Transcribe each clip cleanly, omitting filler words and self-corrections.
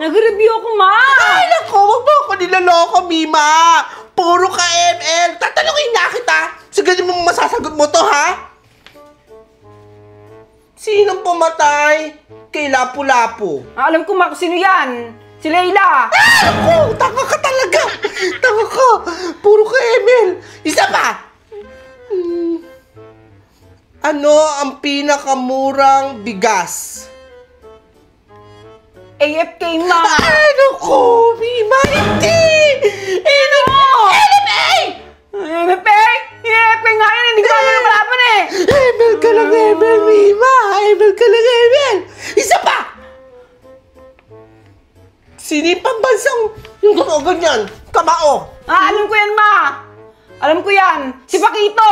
Nag-review ako, ma! Ay, naku, wag mo ako nilaloko, Mima! Puro ka ML! Tatanungin nga kita! So, ganyan mo masasagot mo to, ha? Sinong pumatay kay Lapu-Lapu? Alam ko, ma, kung sino yan. Si Layla. Naku, tanga ka talaga! Tanga ka! Puro ka ML! Isa pa! Ano ang pinakamurang bigas? AFK, ma. Ay, naku, Mima, hindi! LFA! AFK? AFK nga yun, hindi ko alam kalaban eh. ML ka lang, ML, Mima! ML ka lang, ML! Isa pa! Sinipang bansang yung ganyan, kamao! Alam ko yan, ma. Alam ko yan. Si Paquito.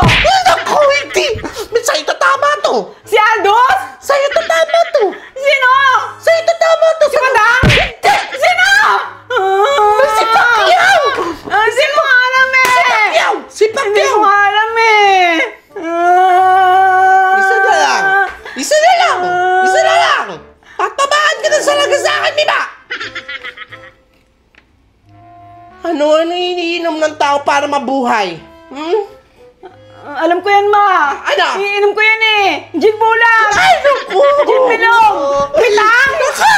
Naku, hindi! Sa'yo tatama to! Si Aldos. Sa'yo tatama to! Sino? Sa'yo tatama to! Si Madang. Hindi! Sino? Si Pacquiao! Sino nga alam eh? Pacquiao! Si Hindi Pacquiao! ko nga alam eh. Isa na lang! Isa na lang! Isa na lang! Patamaan ka na talaga sa akin, Mima! Ano iniinom ng tao para mabuhay? Alam ko yan, ma. Ano? Iinom ko yan eh. Gin bulang. Ay, naku! Gin bilog. Pitang. Naka!